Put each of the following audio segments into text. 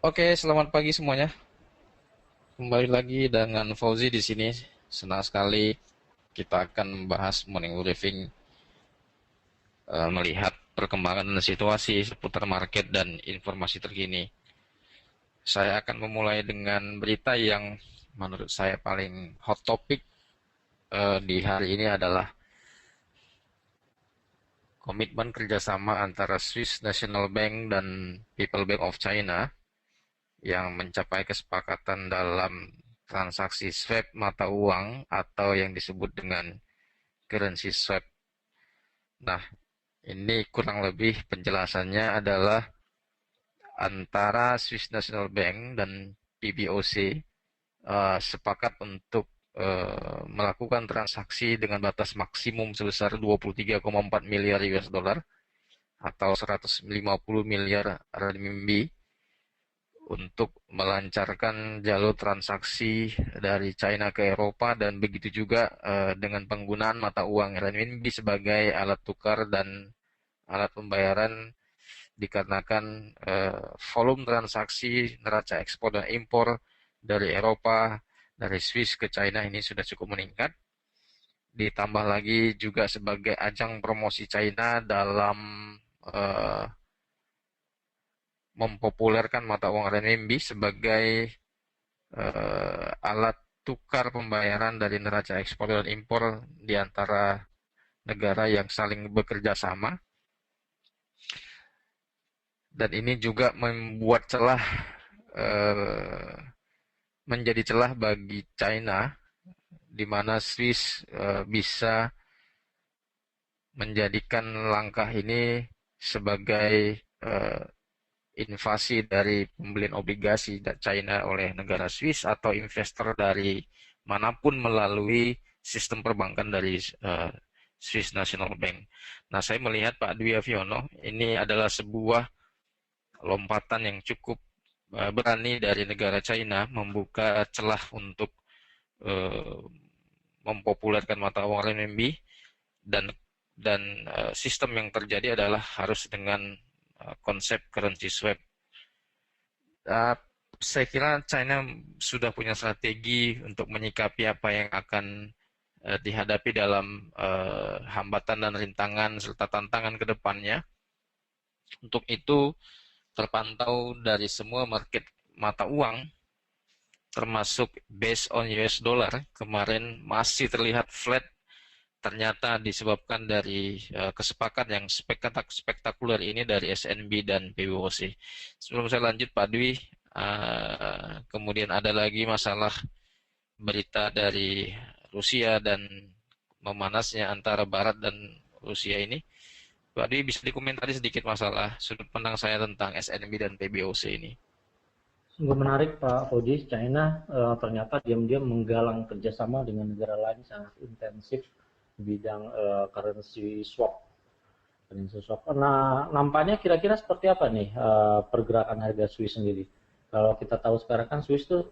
Oke, selamat pagi semuanya. Kembali lagi dengan Fauzi di sini. Senang sekali kita akan membahas morning briefing, melihat perkembangan dan situasi seputar market dan informasi terkini. Saya akan memulai dengan berita yang menurut saya paling hot topic di hari ini adalah komitmen kerjasama antara Swiss National Bank dan People Bank of China yang mencapai kesepakatan dalam transaksi swap mata uang atau yang disebut dengan currency swap. Nah, ini kurang lebih penjelasannya adalah antara Swiss National Bank dan PBOC sepakat untuk melakukan transaksi dengan batas maksimum sebesar 23,4 miliar US dollar atau 150 miliar renminbi untuk melancarkan jalur transaksi dari China ke Eropa dan begitu juga dengan penggunaan mata uang renminbi sebagai alat tukar dan alat pembayaran dikarenakan volume transaksi neraca ekspor dan impor dari Eropa dari Swiss ke China ini sudah cukup meningkat, ditambah lagi juga sebagai ajang promosi China dalam uh, mempopulerkan mata uang renminbi sebagai alat tukar pembayaran dari neraca ekspor dan impor di antara negara yang saling bekerja sama, dan ini juga membuat celah eh, menjadi celah bagi China di mana Swiss bisa menjadikan langkah ini sebagai invasi dari pembelian obligasi China oleh negara Swiss atau investor dari manapun melalui sistem perbankan dari Swiss National Bank. Nah, saya melihat Pak Dwi Aviono ini adalah sebuah lompatan yang cukup berani dari negara China membuka celah untuk uh, mempopulerkan mata uang renminbi, dan sistem yang terjadi adalah harus dengan konsep currency swap. Uh, saya kira China sudah punya strategi untuk menyikapi apa yang akan dihadapi dalam hambatan dan rintangan serta tantangan ke depannya. Untuk itu, terpantau dari semua market mata uang, termasuk based on US dollar, kemarin masih terlihat flat, ternyata disebabkan dari kesepakatan yang spektakuler ini dari SNB dan PBOC. Sebelum saya lanjut Pak Dwi, kemudian ada lagi masalah berita dari Rusia dan memanasnya antara Barat dan Rusia ini. Pak Dwi bisa dikomentari sedikit masalah sudut pandang saya tentang SNB dan PBOC ini. Sungguh menarik Pak Fauzi, China ternyata diam-diam menggalang kerjasama dengan negara lain sangat intensif di bidang currency swap. Nah, nampaknya kira-kira seperti apa nih pergerakan harga Swiss sendiri? Kalau kita tahu sekarang kan Swiss tuh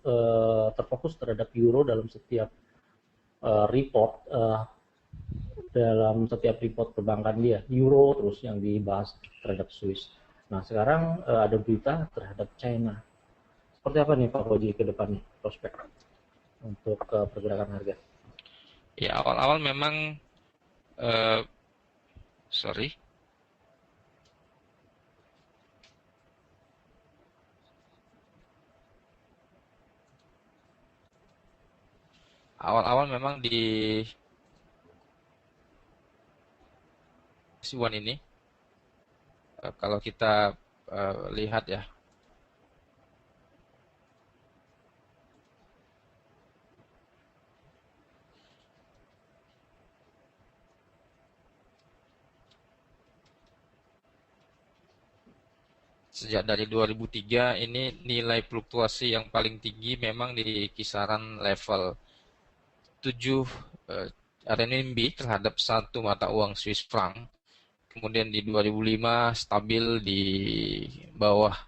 terfokus terhadap euro dalam setiap report perbankan dia, euro terus yang dibahas terhadap Swiss. Nah, sekarang ada berita terhadap China. Seperti apa nih Pak Fauzi ke depannya prospek untuk pergerakan harga? Ya, awal-awal memang uh, sorry, awal-awal memang di Siwan ini, kalau kita lihat ya, sejak dari 2003 ini nilai fluktuasi yang paling tinggi memang di kisaran level 7 RMB terhadap satu mata uang Swiss franc. Kemudian di 2005 stabil di bawah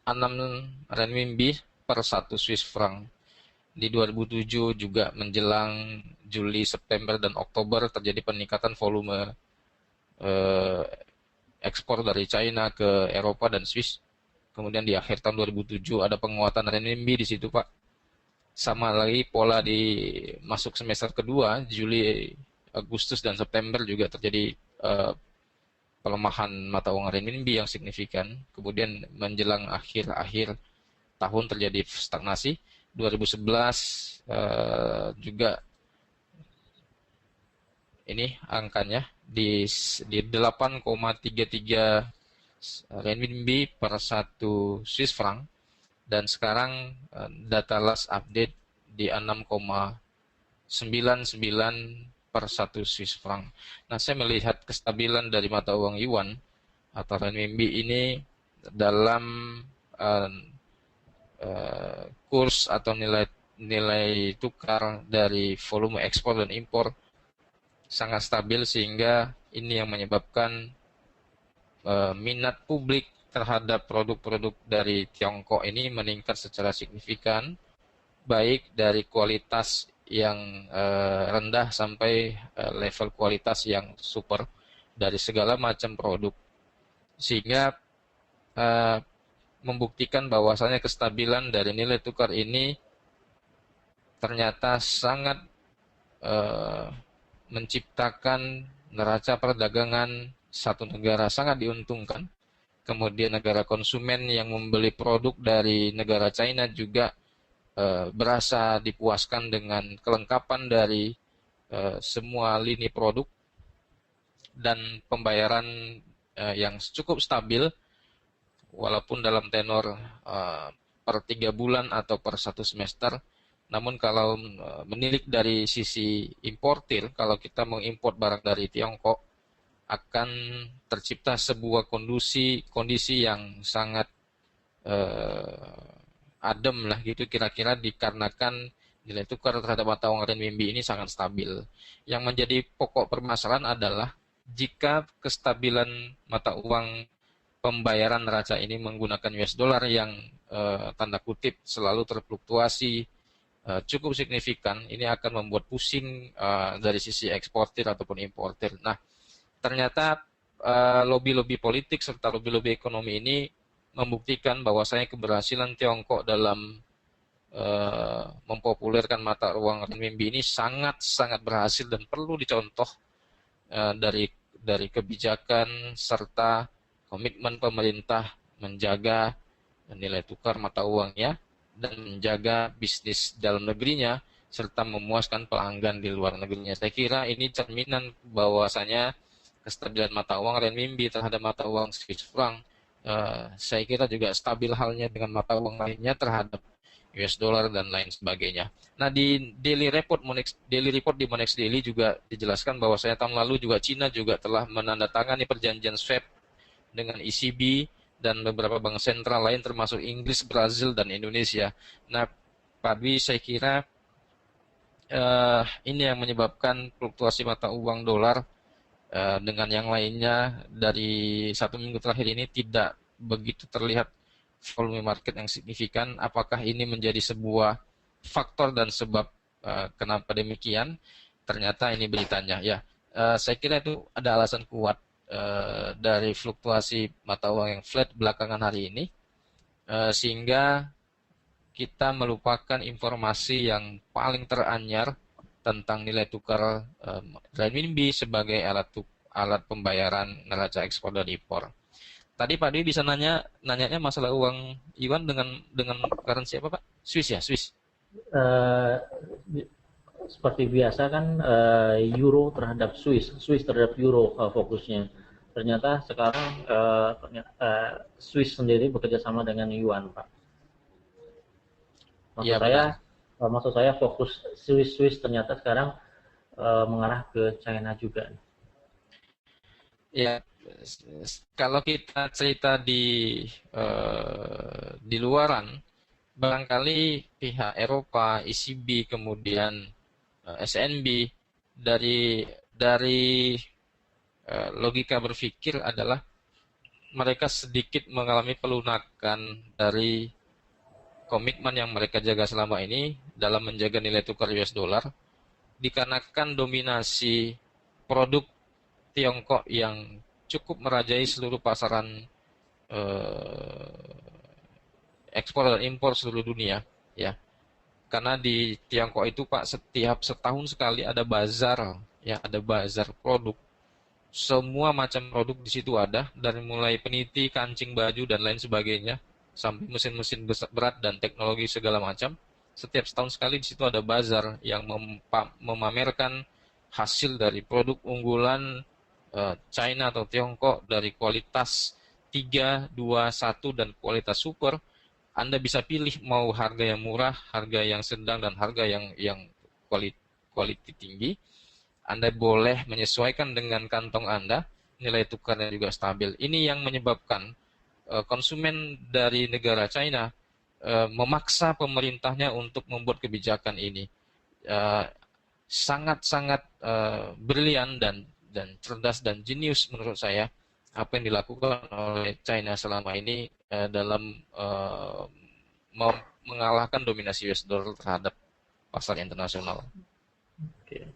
6 renminbi per satu Swiss franc. Di 2007 juga menjelang Juli, September, dan Oktober terjadi peningkatan volume eh, ekspor dari China ke Eropa dan Swiss. kemudian di akhir tahun 2007 ada penguatan renminbi di situ, Pak. Sama lagi pola di masuk semester kedua, Juli, Agustus dan September juga terjadi pelemahan mata uang renminbi yang signifikan. Kemudian menjelang akhir-akhir tahun terjadi stagnasi. 2011 juga ini angkanya di 8,33 renminbi per 1 Swiss franc, dan sekarang data last update di 6,99 per 1 Swiss franc. Nah, saya melihat kestabilan dari mata uang yuan atau renminbi ini dalam uh, kurs atau nilai tukar dari volume ekspor dan impor sangat stabil, sehingga ini yang menyebabkan minat publik terhadap produk-produk dari Tiongkok ini meningkat secara signifikan, baik dari kualitas yang rendah sampai level kualitas yang super dari segala macam produk, sehingga membuktikan bahwasanya kestabilan dari nilai tukar ini ternyata sangat menciptakan neraca perdagangan satu negara sangat diuntungkan. Kemudian negara konsumen yang membeli produk dari negara China juga berasa dipuaskan dengan kelengkapan dari semua lini produk dan pembayaran yang cukup stabil, walaupun dalam tenor per 3 bulan atau per 1 semester. Namun kalau menilik dari sisi importir, kalau kita mengimpor barang dari Tiongkok, akan tercipta sebuah kondisi yang sangat adem lah gitu kira-kira, dikarenakan nilai tukar terhadap mata uang renminbi ini sangat stabil. Yang menjadi pokok permasalahan adalah jika kestabilan mata uang pembayaran neraca ini menggunakan US dollar yang tanda kutip selalu terfluktuasi cukup signifikan, ini akan membuat pusing dari sisi eksportir ataupun importir. Nah, ternyata lobby-lobby politik serta lobby-lobby ekonomi ini membuktikan bahwasanya keberhasilan Tiongkok dalam mempopulerkan mata uang renminbi ini sangat-sangat berhasil dan perlu dicontoh dari kebijakan serta komitmen pemerintah menjaga nilai tukar mata uangnya dan menjaga bisnis dalam negerinya serta memuaskan pelanggan di luar negerinya. Saya kira ini cerminan bahwasanya kestabilan mata uang renminbi terhadap mata uang Swiss franc saya kira juga stabil halnya dengan mata uang lainnya terhadap US dollar dan lain sebagainya. Nah, di daily report di Monex Daily juga dijelaskan bahwa saya tahun lalu juga Cina juga telah menandatangani perjanjian swap dengan ECB dan beberapa bank sentral lain termasuk Inggris, Brazil, dan Indonesia. Nah, Pak Dwi, saya kira ini yang menyebabkan fluktuasi mata uang dolar dengan yang lainnya dari 1 minggu terakhir ini tidak begitu terlihat volume market yang signifikan. Apakah ini menjadi sebuah faktor dan sebab kenapa demikian? Ternyata ini beritanya. Ya, saya kira itu ada alasan kuat dari fluktuasi mata uang yang flat belakangan hari ini, sehingga kita melupakan informasi yang paling teranyar tentang nilai tukar renminbi sebagai alat pembayaran neraca ekspor dan impor. Tadi Pak Dwi bisa nanyanya masalah uang yuan dengan currency apa, Pak? Swiss ya, Swiss. Seperti biasa kan euro terhadap Swiss terhadap euro fokusnya. Ternyata sekarang Swiss sendiri bekerja sama dengan yuan, Pak. Maksud saya fokus Swiss ternyata sekarang mengarah ke China juga. Ya, kalau kita cerita di luaran, barangkali pihak Eropa, ECB, kemudian SNB dari logika berpikir adalah mereka sedikit mengalami pelunakan dari komitmen yang mereka jaga selama ini dalam menjaga nilai tukar US dollar, dikarenakan dominasi produk Tiongkok yang cukup merajai seluruh pasaran ekspor dan impor seluruh dunia, ya. Karena di Tiongkok itu Pak setiap setahun sekali ada bazar, ya, ada bazar produk. Semua macam produk di situ ada, dari mulai peniti, kancing baju dan lain sebagainya, sampai mesin-mesin berat dan teknologi segala macam. Setiap setahun sekali di situ ada bazar yang memamerkan hasil dari produk unggulan China atau Tiongkok dari kualitas 3, 2, 1 dan kualitas super. Anda bisa pilih mau harga yang murah, harga yang sedang dan harga yang quality tinggi. Anda boleh menyesuaikan dengan kantong Anda, nilai tukarnya juga stabil. Ini yang menyebabkan konsumen dari negara China memaksa pemerintahnya untuk membuat kebijakan ini. Sangat-sangat brilian dan cerdas dan jenius menurut saya apa yang dilakukan oleh China selama ini dalam mengalahkan dominasi US dollar terhadap pasar internasional. Oke.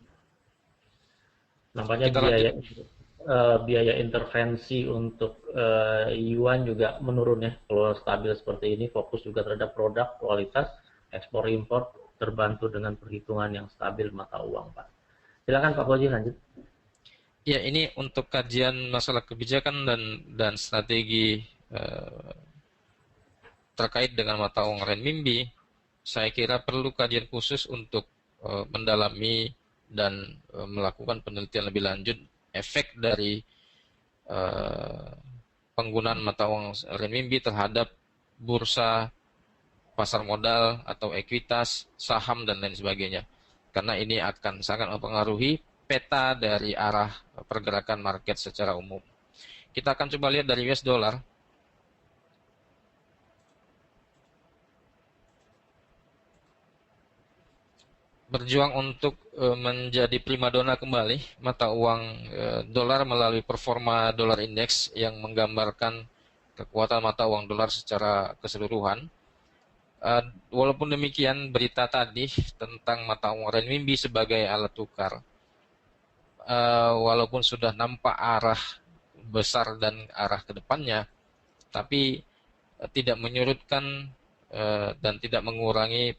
Nampaknya Kita lanjut. biaya intervensi untuk yuan juga menurun ya. Kalau stabil seperti ini, fokus juga terhadap produk, kualitas, ekspor impor terbantu dengan perhitungan yang stabil mata uang, Pak. Silakan Pak Koji lanjut. Ya, ini untuk kajian masalah kebijakan dan strategi terkait dengan mata uang renminbi, saya kira perlu kajian khusus untuk mendalami dan melakukan penelitian lebih lanjut efek dari penggunaan mata uang renminbi terhadap bursa pasar modal atau ekuitas, saham dan lain sebagainya. Karena ini akan sangat mempengaruhi peta dari arah pergerakan market secara umum. Kita akan coba lihat dari US dollar. Berjuang untuk menjadi primadona kembali mata uang dolar melalui performa dolar index yang menggambarkan kekuatan mata uang dolar secara keseluruhan. Walaupun demikian, berita tadi tentang mata uang renminbi sebagai alat tukar, walaupun sudah nampak arah besar dan arah ke depannya, tapi tidak menyurutkan dan tidak mengurangi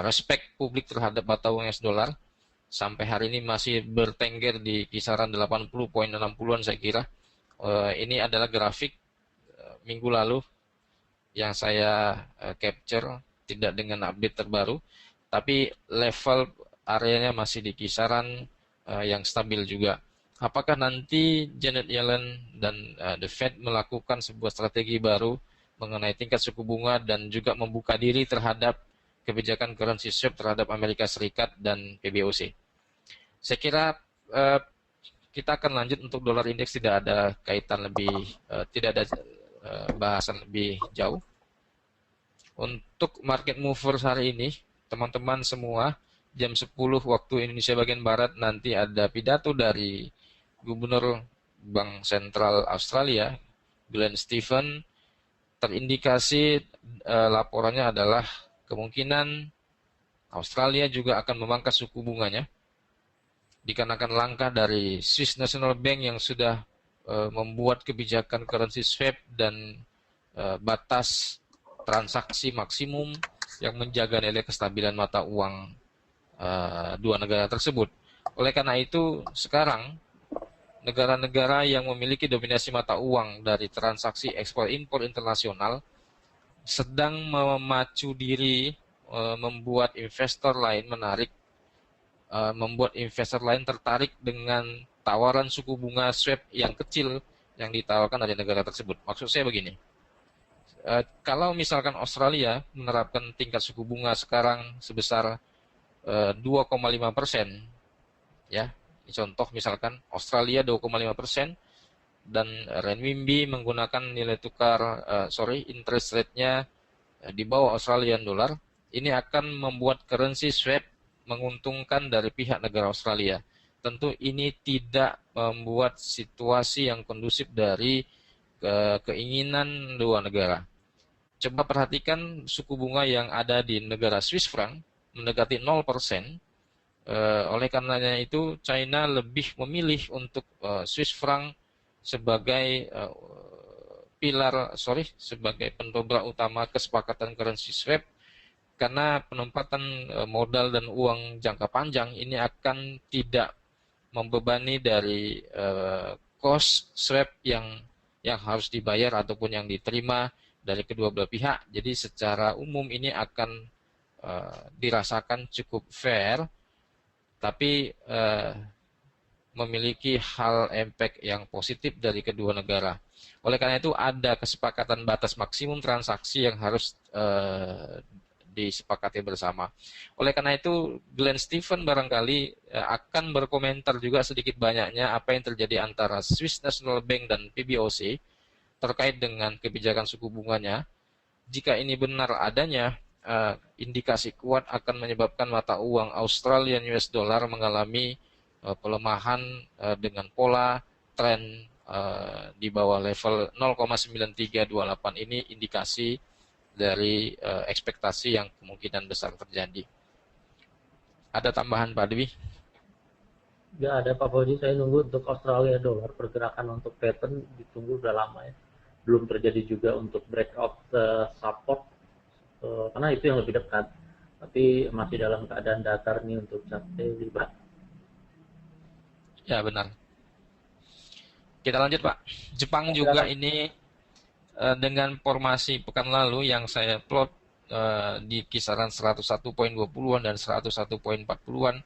respect publik terhadap mata uang US dollar. Sampai hari ini masih bertengger di kisaran 80.60-an saya kira. Ini adalah grafik minggu lalu yang saya capture, tidak dengan update terbaru, tapi level areanya masih di kisaran yang stabil juga. Apakah nanti Janet Yellen dan The Fed melakukan sebuah strategi baru mengenai tingkat suku bunga dan juga membuka diri terhadap kebijakan currency swap terhadap Amerika Serikat dan PBOC? Saya kira kita akan lanjut untuk dolar indeks, tidak ada kaitan lebih, tidak ada bahasan lebih jauh. Untuk market movers hari ini, teman-teman semua, jam 10 waktu Indonesia bagian Barat nanti ada pidato dari Gubernur Bank Sentral Australia, Glenn Stephen. Terindikasi laporannya adalah kemungkinan Australia juga akan memangkas suku bunganya dikarenakan langkah dari Swiss National Bank yang sudah membuat kebijakan currency swap dan batas transaksi maksimum yang menjaga nilai kestabilan mata uang dua negara tersebut. Oleh karena itu, sekarang negara-negara yang memiliki dominasi mata uang dari transaksi ekspor-impor internasional sedang memacu diri membuat investor lain tertarik dengan tawaran suku bunga swap yang kecil yang ditawarkan dari negara tersebut. Maksud saya begini, kalau misalkan Australia menerapkan tingkat suku bunga sekarang sebesar 2,5%, ya, contoh misalkan Australia 2,5% dan renminbi menggunakan nilai tukar interest rate-nya di bawah Australian dollar, ini akan membuat currency swap menguntungkan dari pihak negara Australia. Tentu ini tidak membuat situasi yang kondusif dari keinginan dua negara. Coba perhatikan suku bunga yang ada di negara Swiss franc mendekati 0%. Oleh karenanya itu China lebih memilih untuk Swiss franc sebagai sebagai pendobrak utama kesepakatan currency swap, karena penempatan modal dan uang jangka panjang ini akan tidak membebani dari cost swap yang harus dibayar ataupun yang diterima dari kedua belah pihak. Jadi secara umum ini akan dirasakan cukup fair, tapi memiliki hal impact yang positif dari kedua negara. Oleh karena itu ada kesepakatan batas maksimum transaksi yang harus disepakati bersama. Oleh karena itu Glenn Stephen barangkali akan berkomentar juga sedikit banyaknya apa yang terjadi antara Swiss National Bank dan PBOC terkait dengan kebijakan suku bunganya. Jika ini benar adanya, indikasi kuat akan menyebabkan mata uang Australian US dollar mengalami pelemahan dengan pola tren di bawah level 0,9328. Ini indikasi dari ekspektasi yang kemungkinan besar terjadi. Ada tambahan Pak Dwi? Nggak ada Pak Fauzi, saya nunggu untuk Australia dollar, pergerakan untuk pattern ditunggu udah lama ya. Belum terjadi juga untuk breakout support, karena itu yang lebih dekat. Tapi masih dalam keadaan datar nih untuk chart daily, Pak. Ya benar. Kita lanjut Pak. Jepang juga ini dengan formasi pekan lalu yang saya plot di kisaran 101.20-an dan 101.40-an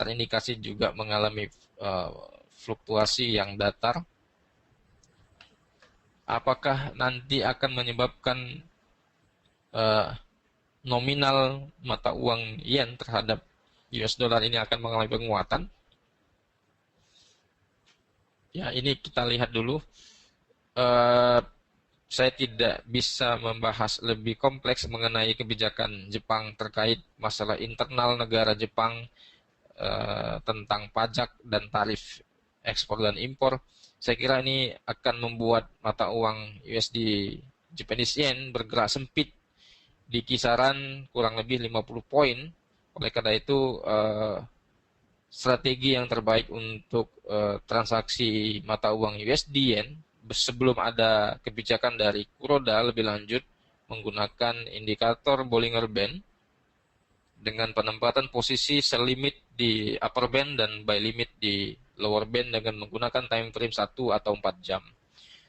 terindikasi juga mengalami fluktuasi yang datar. Apakah nanti akan menyebabkan nominal mata uang yen terhadap US dollar ini akan mengalami penguatan? Ya, ini kita lihat dulu. Saya tidak bisa membahas lebih kompleks mengenai kebijakan Jepang terkait masalah internal negara Jepang tentang pajak dan tarif ekspor dan impor. Saya kira ini akan membuat mata uang USD Japanese Yen bergerak sempit di kisaran kurang lebih 50 poin. Oleh karena itu strategi yang terbaik untuk transaksi mata uang USD Yen sebelum ada kebijakan dari Kuroda lebih lanjut menggunakan indikator Bollinger Band dengan penempatan posisi sell limit di upper band dan buy limit di lower band dengan menggunakan time frame 1 atau 4 jam.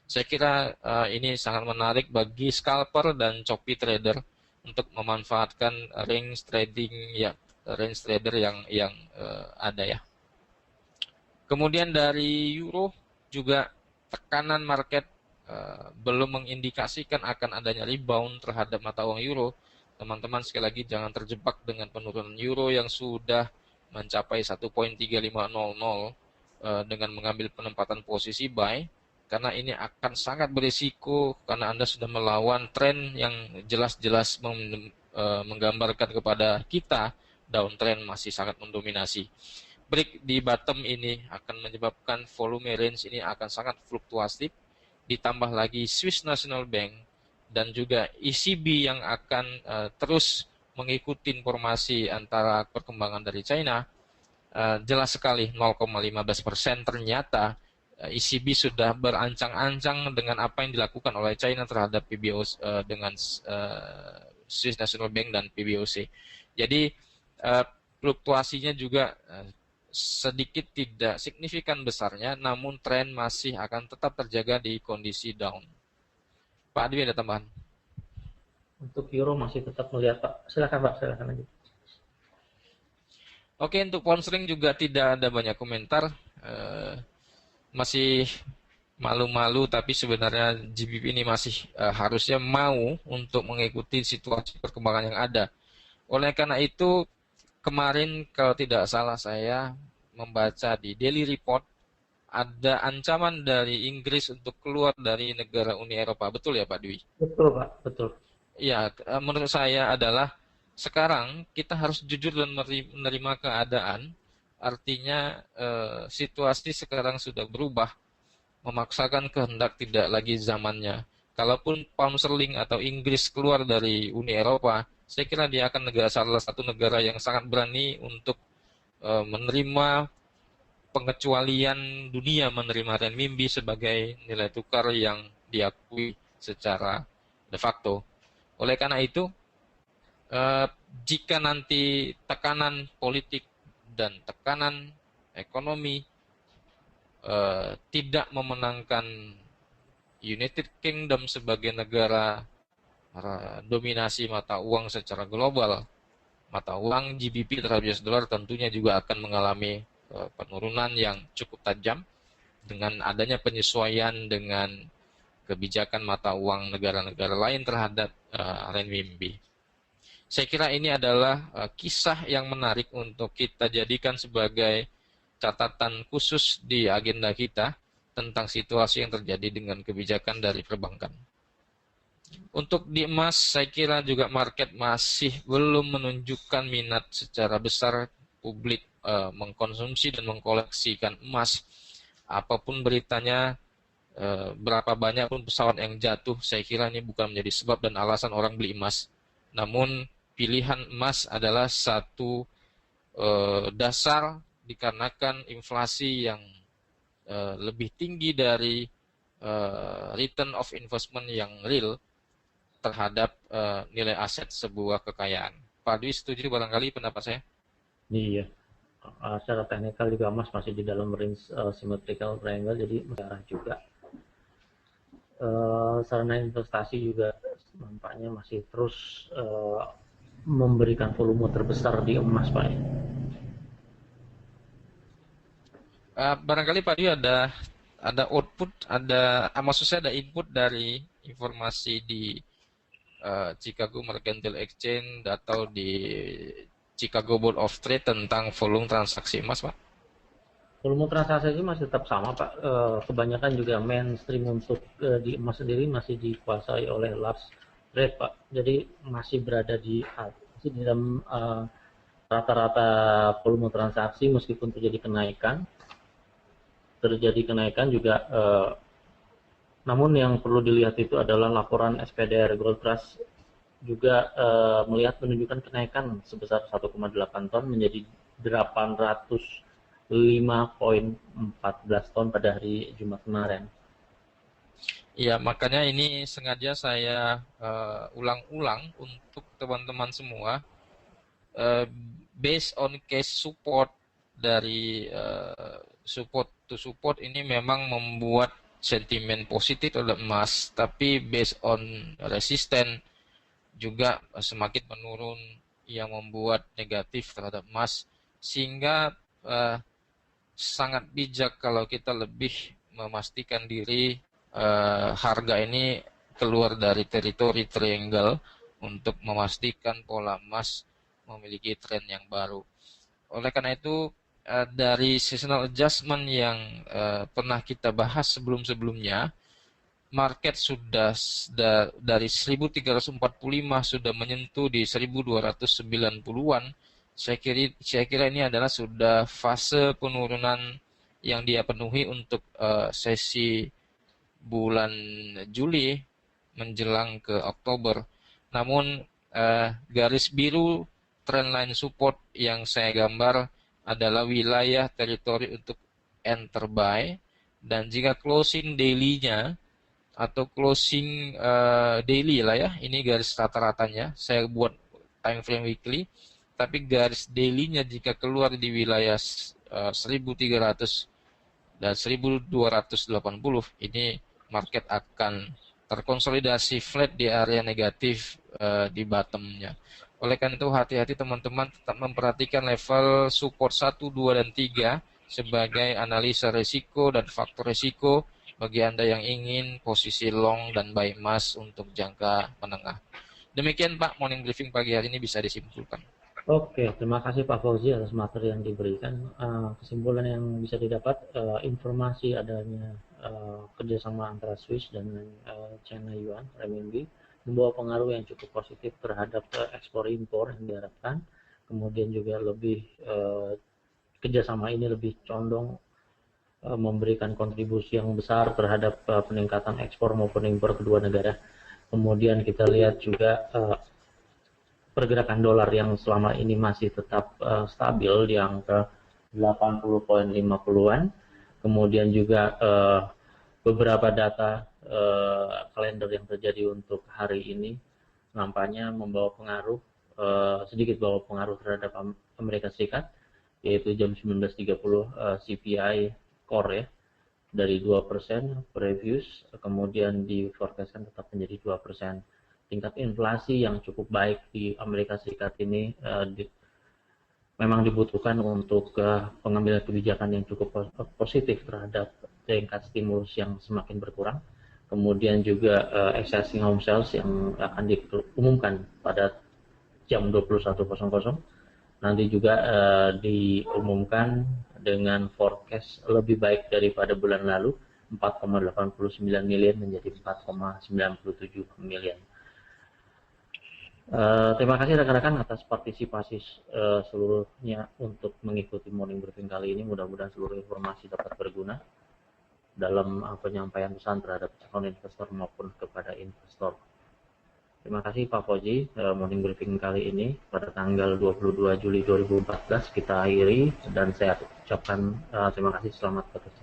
Saya kira ini sangat menarik bagi scalper dan choppy trader untuk memanfaatkan range trader yang ada ya. Kemudian dari euro juga tekanan market belum mengindikasikan akan adanya rebound terhadap mata uang euro. Teman-teman sekali lagi jangan terjebak dengan penurunan euro yang sudah mencapai 1.3500 dengan mengambil penempatan posisi buy, karena ini akan sangat berisiko karena Anda sudah melawan tren yang jelas-jelas menggambarkan kepada kita downtrend masih sangat mendominasi. Break di bottom ini akan menyebabkan volume range ini akan sangat fluktuatif, ditambah lagi Swiss National Bank dan juga ECB yang akan terus mengikuti informasi antara perkembangan dari China. Jelas sekali 0,15% ternyata ECB sudah berancang-ancang dengan apa yang dilakukan oleh China terhadap PBOC dengan Swiss National Bank dan PBOC. Jadi fluktuasinya juga sedikit tidak signifikan besarnya, namun tren masih akan tetap terjaga di kondisi down. Pak Adwi ada tambahan? Untuk euro masih tetap melihat Pak. Silakan Pak, silakan aja. Oke, untuk pound sterling juga tidak ada banyak komentar. Masih malu-malu, tapi sebenarnya GBP ini masih harusnya mau untuk mengikuti situasi perkembangan yang ada. Oleh karena itu, kemarin kalau tidak salah saya membaca di Daily Report ada ancaman dari Inggris untuk keluar dari negara Uni Eropa. Betul ya Pak Dwi? Betul Pak, betul. Ya, menurut saya adalah sekarang kita harus jujur dan menerima keadaan. Artinya situasi sekarang sudah berubah, memaksakan kehendak tidak lagi zamannya. Kalaupun pound sterling atau Inggris keluar dari Uni Eropa, saya kira dia akan salah satu negara yang sangat berani untuk menerima pengecualian dunia menerima renminbi sebagai nilai tukar yang diakui secara de facto. Oleh karena itu, eh, jika nanti tekanan politik dan tekanan ekonomi tidak memenangkan United Kingdom sebagai negara dominasi mata uang secara global, mata uang GBP terhadap US dollar tentunya juga akan mengalami penurunan yang cukup tajam dengan adanya penyesuaian dengan kebijakan mata uang negara-negara lain terhadap renminbi. Saya kira ini adalah kisah yang menarik untuk kita jadikan sebagai catatan khusus di agenda kita tentang situasi yang terjadi dengan kebijakan dari perbankan. Untuk di emas, saya kira juga market masih belum menunjukkan minat secara besar publik mengkonsumsi dan mengkoleksikan emas. Apapun beritanya, berapa banyak pun pesawat yang jatuh, saya kira ini bukan menjadi sebab dan alasan orang beli emas. Namun pilihan emas adalah satu dasar dikarenakan inflasi yang lebih tinggi dari return of investment yang real terhadap nilai aset sebuah kekayaan. Pak Dwi setuju barangkali pendapat saya? Iya. Secara teknikal juga emas masih di dalam range symmetrical triangle, jadi merah juga. Sarana investasi juga nampaknya masih terus memberikan volume terbesar di emas, Pak. Barangkali Pak Dwi ada output, maksud saya ada input dari informasi di Chicago Mercantile Exchange atau di Chicago Board of Trade tentang volume transaksi emas, Pak? Volume transaksi masih tetap sama, Pak. Kebanyakan juga mainstream untuk di emas sendiri masih dikuasai oleh large trade, Pak. Jadi masih berada di dalam rata-rata volume transaksi meskipun terjadi kenaikan juga. Namun yang perlu dilihat itu adalah laporan SPDR Gold Trust juga melihat menunjukkan kenaikan sebesar 1,8 ton menjadi 805,14 ton pada hari Jumat kemarin. Ya, makanya ini sengaja saya ulang-ulang untuk teman-teman semua. Based on case support dari support to support ini memang membuat sentimen positif terhadap emas, tapi based on resisten juga semakin menurun yang membuat negatif terhadap emas, sehingga sangat bijak kalau kita lebih memastikan diri harga ini keluar dari teritori triangle untuk memastikan pola emas memiliki tren yang baru. Oleh karena itu, dari seasonal adjustment yang pernah kita bahas sebelum-sebelumnya, market sudah dari 1345 sudah menyentuh di 1290-an. Saya kira ini adalah sudah fase penurunan yang dia penuhi untuk sesi bulan Juli menjelang ke Oktober. Namun garis biru trendline support yang saya gambar adalah wilayah teritori untuk enter buy, dan jika closing daily-nya atau closing daily lah ya, ini garis rata-ratanya, saya buat time frame weekly, tapi garis daily-nya jika keluar di wilayah 1300 dan 1280, ini market akan terkonsolidasi flat di area negatif di bottom-nya. Oleh karena itu hati-hati teman-teman, tetap memperhatikan level support 1, 2, dan 3 sebagai analisa risiko dan faktor risiko bagi Anda yang ingin posisi long dan buy emas untuk jangka menengah. Demikian Pak, morning briefing pagi hari ini bisa disimpulkan. Oke, terima kasih Pak Fauzi atas materi yang diberikan. Kesimpulan yang bisa didapat, informasi adanya kerjasama antara Swiss dan China Yuan, renminbi, membawa pengaruh yang cukup positif terhadap ekspor impor yang diharapkan. Kemudian juga kerjasama ini lebih condong memberikan kontribusi yang besar terhadap peningkatan ekspor maupun impor kedua negara. Kemudian kita lihat juga pergerakan dolar yang selama ini masih tetap stabil di angka 80,50-an. Kemudian juga beberapa data kalender yang terjadi untuk hari ini nampaknya membawa pengaruh, sedikit bawa pengaruh terhadap Amerika Serikat, yaitu jam 19.30 CPI core ya, dari 2% previous, kemudian di forecastkan tetap menjadi 2%. Tingkat inflasi yang cukup baik di Amerika Serikat ini memang dibutuhkan untuk pengambilan kebijakan yang cukup positif terhadap tingkat stimulus yang semakin berkurang. Kemudian juga existing home sales yang akan diumumkan pada jam 21.00. Nanti juga diumumkan dengan forecast lebih baik daripada bulan lalu, 4,89 miliar menjadi 4,97 miliar. Terima kasih rekan-rekan atas partisipasi seluruhnya untuk mengikuti morning briefing kali ini. Mudah-mudahan seluruh informasi dapat berguna dalam penyampaian pesan terhadap calon investor maupun kepada investor. Terima kasih Pak Fauzi. Morning briefing kali ini pada tanggal 22 Juli 2014 kita akhiri, dan saya ucapkan terima kasih, selamat bekerja.